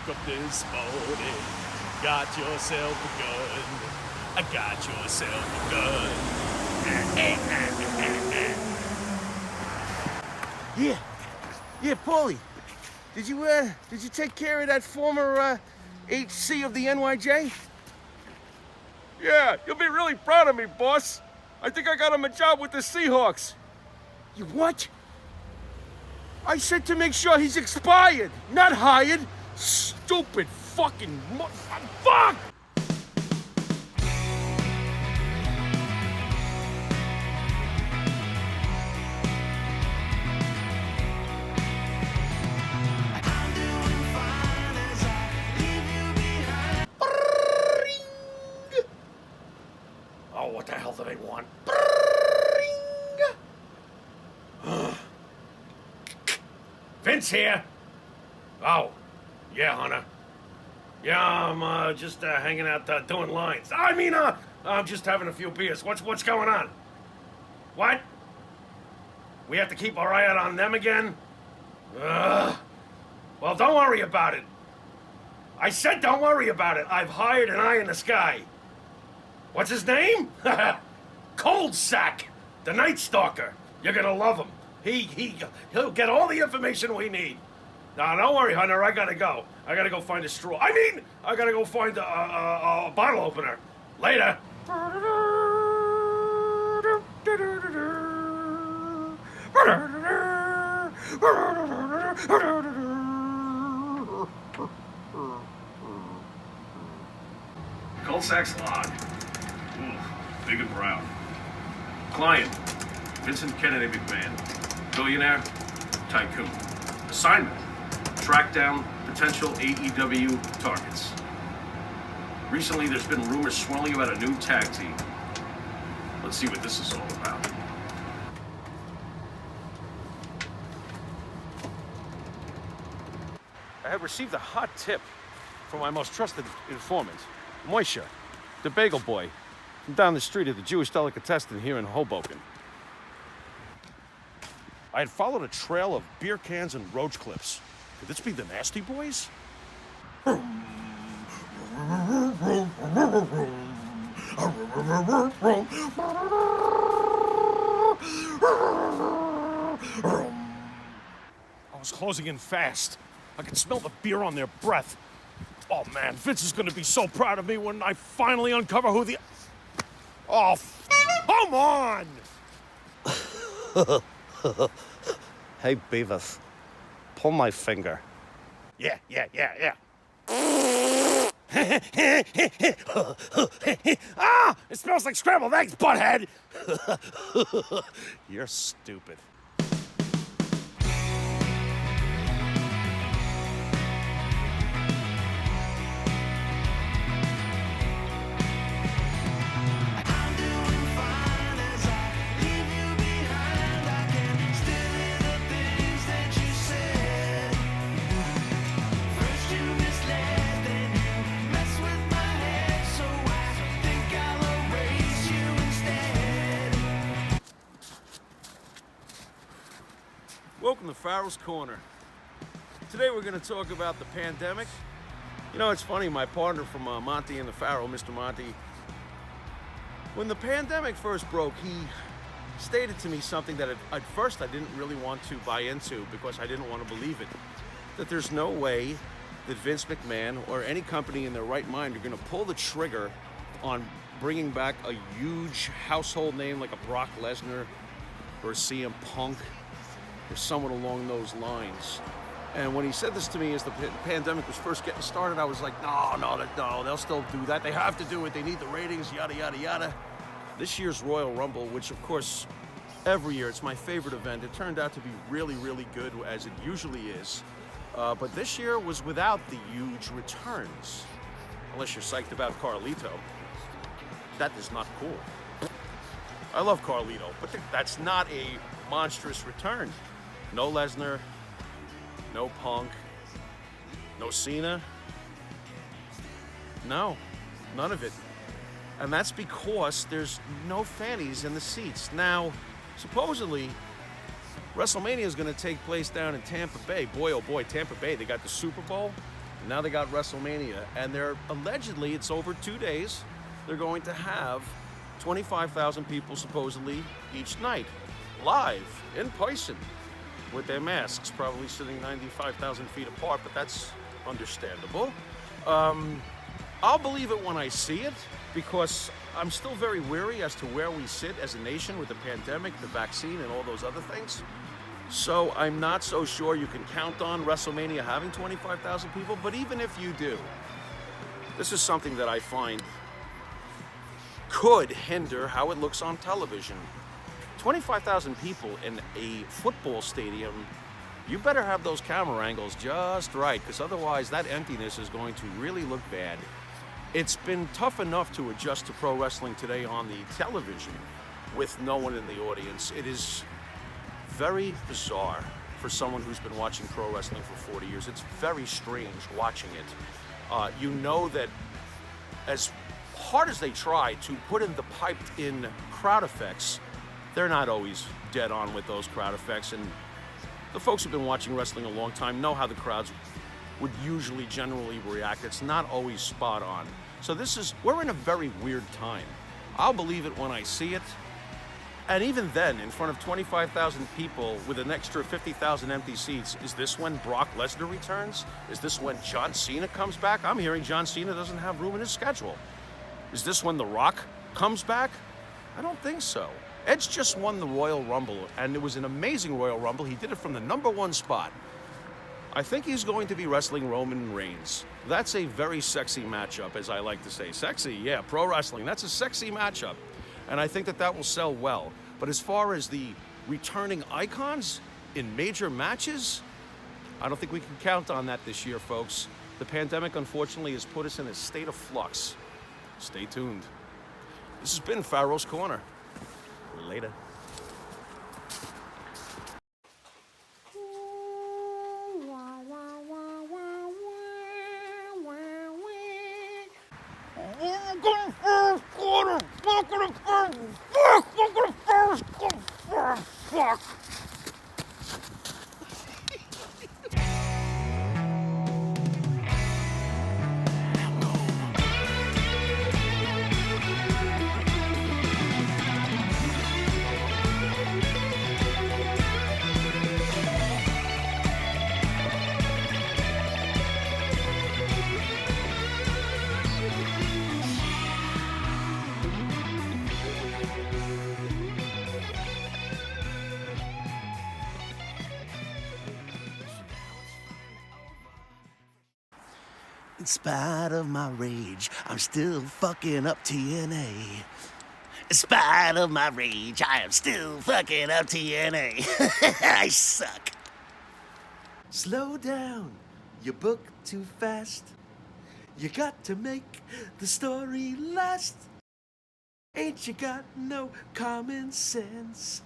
woke up this morning, got yourself a gun. I got yourself a gun. Yeah, Paulie. Did you take care of that former HC of the NYJ? Yeah, you'll be really proud of me, boss. I think I got him a job with the Seahawks. You what? I said to make sure he's expired, not hired. Stupid fucking fuck! Oh, what the hell do they want? Vince here. Oh, yeah, Hunter. Yeah, I'm just hanging out doing lines. I'm just having a few beers. What's going on? What? We have to keep our eye out on them again? Well, don't worry about it. I said don't worry about it. I've hired an eye in the sky. What's his name? Cold Sack, the Night Stalker. You're gonna love him. He'll get all the information we need. Now, don't worry, Hunter. I gotta go. I gotta go find a straw. I gotta go find a bottle opener. Later. Colsack's log. Ooh, big and brown. Client, Vincent Kennedy McMahon. Billionaire, tycoon. Assignment, track down potential AEW targets. Recently, there's been rumors swirling about a new tag team. Let's see what this is all about. I had received a hot tip from my most trusted informant, Moishe, the bagel boy, from down the street at the Jewish delicatessen here in Hoboken. I had followed a trail of beer cans and roach clips. Could this be the Nasty Boys? I was closing in fast. I could smell the beer on their breath. Oh man, Vince is gonna be so proud of me when I finally uncover who the... Oh, come on! Hey, Beavis, pull my finger. Yeah. Ah! It smells like scrambled eggs, butthead! You're stupid. Welcome to Pharaoh's Corner. Today we're going to talk about the pandemic. You know, it's funny, my partner from Monty and the Pharaoh, Mr. Monty, when the pandemic first broke, he stated to me something that at first I didn't really want to buy into because I didn't want to believe it. That there's no way that Vince McMahon or any company in their right mind are going to pull the trigger on bringing back a huge household name like a Brock Lesnar or a CM Punk or someone along those lines. And when he said this to me as the pandemic was first getting started, I was like, no, they'll still do that. They have to do it. They need the ratings, yada, yada, yada. This year's Royal Rumble, which of course, every year, it's my favorite event. It turned out to be really, really good, as it usually is. But this year was without the huge returns. Unless you're psyched about Carlito. That is not cool. I love Carlito, but that's not a monstrous return. No Lesnar, no Punk, no Cena. No, none of it. And that's because there's no fannies in the seats. Now, supposedly, WrestleMania is going to take place down in Tampa Bay. Boy, oh boy, Tampa Bay, they got the Super Bowl. Now they got WrestleMania, and they're allegedly, it's over 2 days, they're going to have 25,000 people supposedly each night, live, in person, with their masks, probably sitting 95,000 feet apart, but that's understandable. I'll believe it when I see it, because I'm still very weary as to where we sit as a nation with the pandemic, the vaccine, and all those other things. So I'm not so sure you can count on WrestleMania having 25,000 people, but even if you do, this is something that I find could hinder how it looks on television. 25,000 people in a football stadium, you better have those camera angles just right, because otherwise that emptiness is going to really look bad. It's been tough enough to adjust to pro wrestling today on the television with no one in the audience. It is very bizarre for someone who's been watching pro wrestling for 40 years. It's very strange watching it. You know that as hard as they try to put in the piped in crowd effects, they're not always dead on with those crowd effects. And the folks who've been watching wrestling a long time know how the crowds would usually generally react. It's not always spot on. So we're in a very weird time. I'll believe it when I see it. And even then, in front of 25,000 people with an extra 50,000 empty seats, is this when Brock Lesnar returns? Is this when John Cena comes back? I'm hearing John Cena doesn't have room in his schedule. Is this when The Rock comes back? I don't think so. Edge just won the Royal Rumble, and it was an amazing Royal Rumble. He did it from the #1 spot. I think he's going to be wrestling Roman Reigns. That's a very sexy matchup, as I like to say. Sexy, yeah, pro wrestling. That's a sexy matchup. And I think that that will sell well. But as far as the returning icons in major matches, I don't think we can count on that this year, folks. The pandemic, unfortunately, has put us in a state of flux. Stay tuned. This has been Pharaoh's Corner. Later. Fuck! In spite of my rage, I'm still fucking up TNA. In spite of my rage, I am still fucking up TNA. I suck. Slow down, you book too fast. You got to make the story last. Ain't you got no common sense?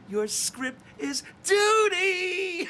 Your script is duty.